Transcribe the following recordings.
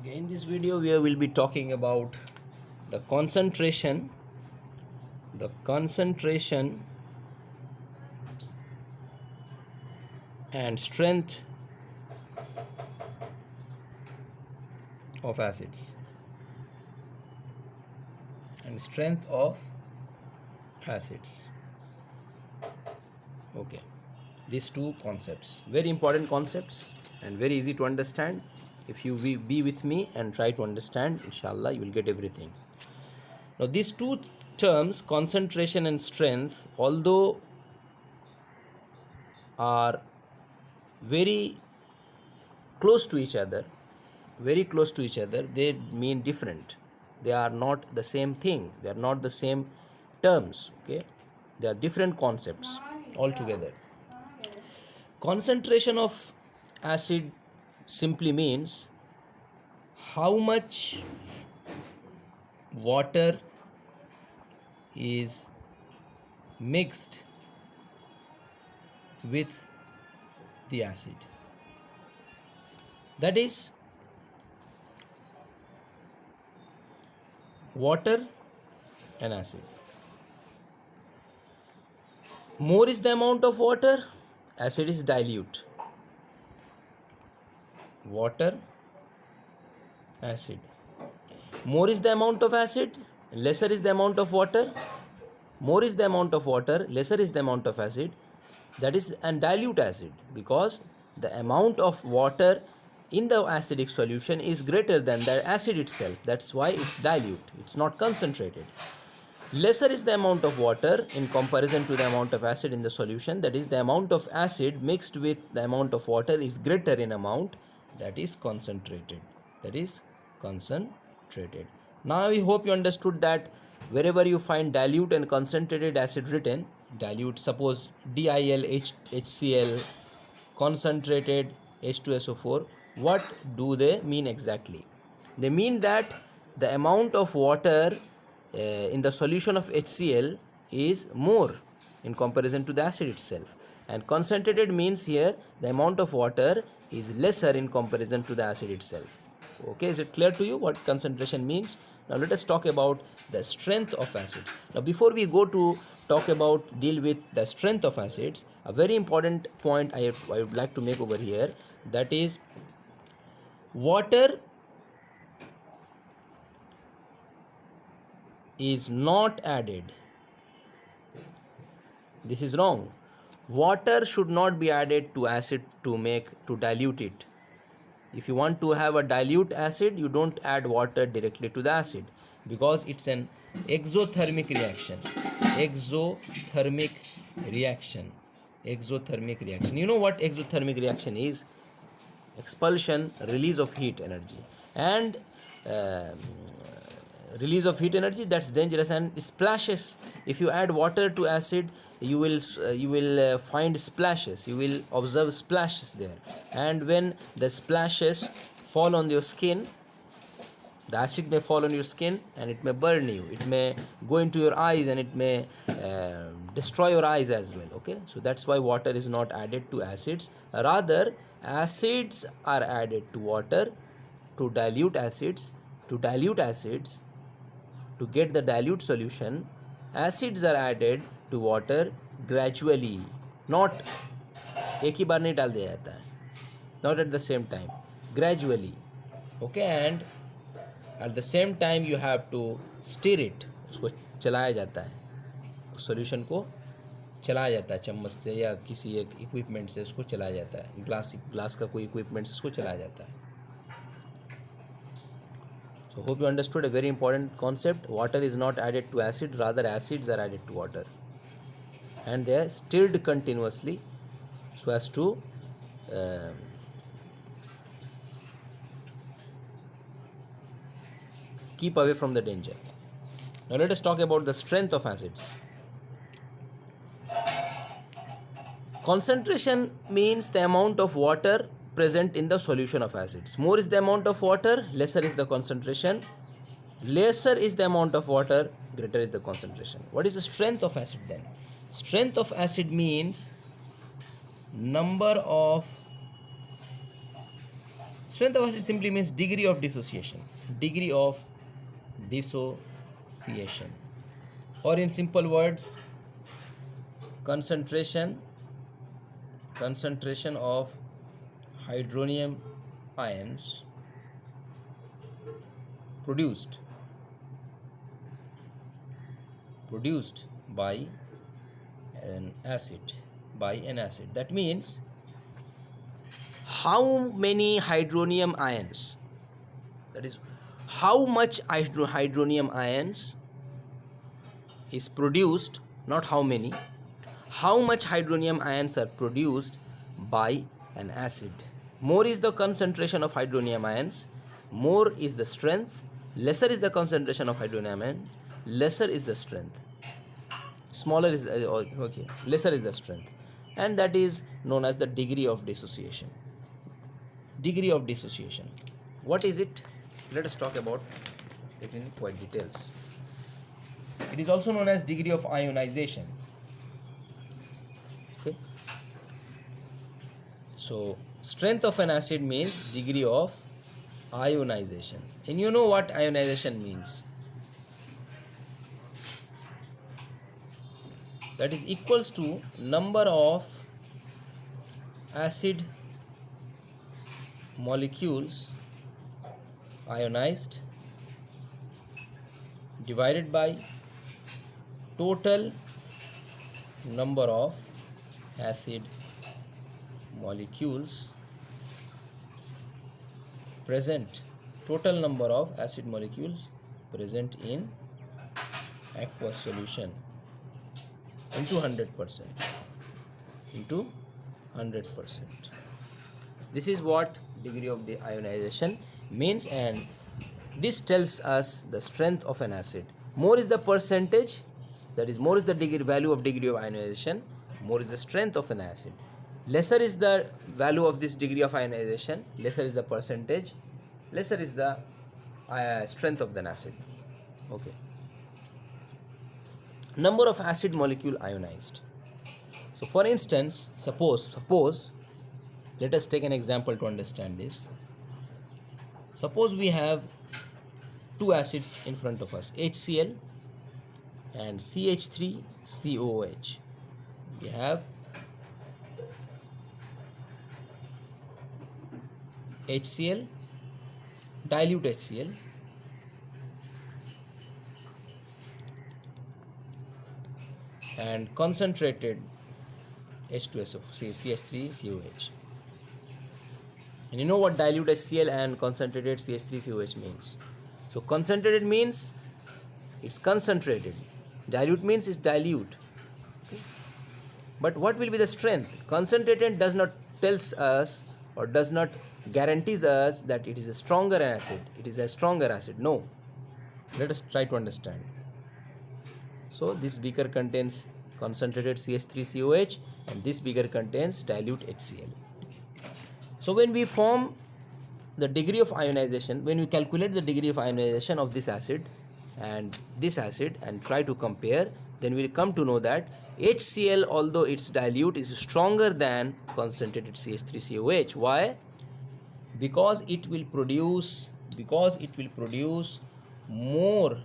Okay, in this video we will be talking about the concentration and strength of acids Okay, these two concepts, very important concepts and very easy to understand. If you be with me and try to understand, inshallah you will get everything. Now these two terms, concentration and strength, although are very close to each other, they mean different. They are not the same thing, they are not the same terms. Okay, they are different concepts altogether. Concentration of acid simply means how much water is mixed with the acid. That is, water and acid. More is the amount of water, acid is dilute. Water, acid. More is the amount of acid, lesser is the amount of water. More is the amount of water, lesser is the amount of acid. That is an dilute acid, because the amount of water in the acidic solution is greater than the acid itself. That's why it's dilute, it's not concentrated. Lesser is the amount of water in comparison to the amount of acid in the solution. That is, the amount of acid mixed with the amount of water is greater in amount. That is concentrated. Now I hope you understood that wherever you find dilute and concentrated acid written, dilute, suppose DIL HCl, concentrated H2SO4, what do they mean exactly? They mean that the amount of water in the solution of HCl is more in comparison to the acid itself, and concentrated means here the amount of water is lesser in comparison to the acid itself. Okay, is it clear to you what concentration means? Now let us talk about the strength of acids. Now before we go to deal with the strength of acids, a very important point I would like to make over here, that is, water is not added. This is wrong. Water should not be added to acid to dilute it. If you want to have a dilute acid, you don't add water directly to the acid, because it's an exothermic reaction. You know what exothermic reaction is? Expulsion, release of heat energy, and release of heat energy, that's dangerous, and splashes. If you add water to acid, you will find splashes, you will observe splashes there, and when the splashes fall on your skin, the acid may fall on your skin and it may burn you, it may go into your eyes, and it may destroy your eyes as well. Okay, so that's why water is not added to acids. Rather, acids are added to water to dilute acids. To get the dilute solution, acids are added to water gradually, not एक ही बार नहीं डाल दिया जाता है, not at the same time, gradually. Okay, and at the same time you have to stir it. उसको चलाया जाता है, उस सॉल्यूशन को चलाया जाता है चम्मच से या किसी एक इक्विपमेंट से, उसको चलाया जाता है, ग्लास का कोई इक्विपमेंट से उसको चलाया जाता है. So hope you understood a very important concept. Water is not added to acid, rather acids are added to water, and they are stirred continuously so as to keep away from the danger. Now let us talk about the strength of acids. Concentration means the amount of water present in the solution of acids. More is the amount of water, lesser is the concentration. Lesser is the amount of water, greater is the concentration. What is the strength of acid then? Strength of acid means number of Strength of acid simply means degree of dissociation. Degree of dissociation. Or in simple words, concentration of hydronium ions produced by an acid. That means how many hydronium ions, that is how much hydronium ions is produced, not how many, how much hydronium ions are produced by an acid. More is the concentration of hydronium ions, more is the strength. Lesser is the concentration of hydronium ions, lesser is the strength. Smaller is lesser is the strength, and that is known as the degree of dissociation. Degree of dissociation, what is it? Let us talk about it in quite details. It is also known as degree of ionization. Okay, so strength of an acid means degree of ionization, and you know what ionization means. That is equals to number of acid molecules ionized divided by total number of acid molecules present, total number of acid molecules present in aqueous solution into 100%. This is what degree of the ionization means, and this tells us the strength of an acid. More is the percentage, that is more is the value of degree of ionization, more is the strength of an acid. Lesser is the value of this degree of ionization, lesser is the percentage, lesser is the strength of the acid. Okay. Number of acid molecule ionized. So for instance, suppose let us take an example to understand this. Suppose we have two acids in front of us, HCl and CH3COOH. We have HCl, dilute HCl, and concentrated H2SO, CH3COH. And you know what dilute HCl and concentrated CH3COH means. So concentrated means it's concentrated, dilute means it's dilute. Okay. But what will be the strength? Concentrated does not tells us or does not guarantees us that it is a stronger acid. It is a stronger acid. No. Let us try to understand. So this beaker contains concentrated CH3COH and this beaker contains dilute HCl. So when we form the degree of ionization, when we calculate the degree of ionization of this acid and try to compare, then we will come to know that HCl, although its dilute, is stronger than concentrated CH3COH. Why? Because it will produce more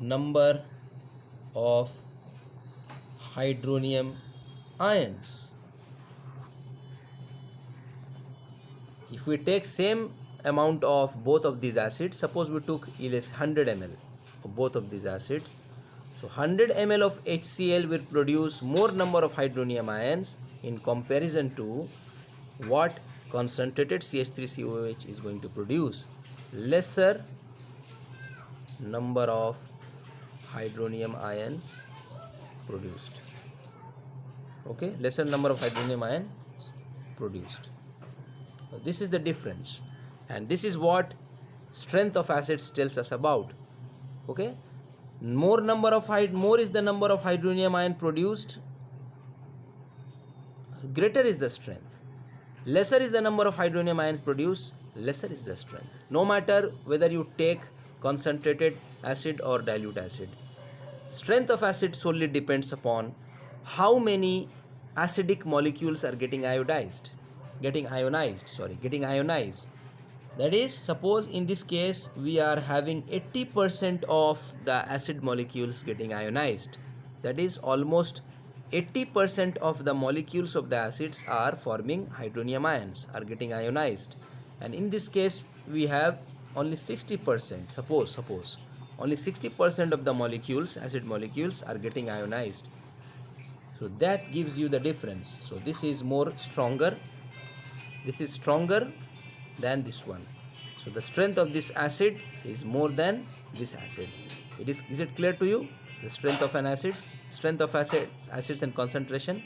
number of hydronium ions. If we take same amount of both of these acids, suppose we took 100 ml of both of these acids, so 100 ml of HCl will produce more number of hydronium ions in comparison to what concentrated CH3COH is going to produce, lesser number of hydronium ions produced. Okay, lesser number of hydronium ions produced. So this is the difference, and this is what strength of acids tells us about. Okay, more is the number of hydronium ion produced, greater is the strength. Lesser is the number of hydronium ions produced, lesser is the strength. No matter whether you take concentrated acid or dilute acid, strength of acid solely depends upon how many acidic molecules are getting iodized. getting ionized. That is, suppose in this case we are having 80% of the acid molecules getting ionized. That is, almost 80% of the molecules of the acids are forming hydronium ions, are getting ionized. And in this case we have only 60%. Suppose only 60% of the molecules, acid molecules, are getting ionized. So that gives you the difference. So this is stronger than this one. So the strength of this acid is more than this acid. Is it clear to you? The strength of acids and concentration.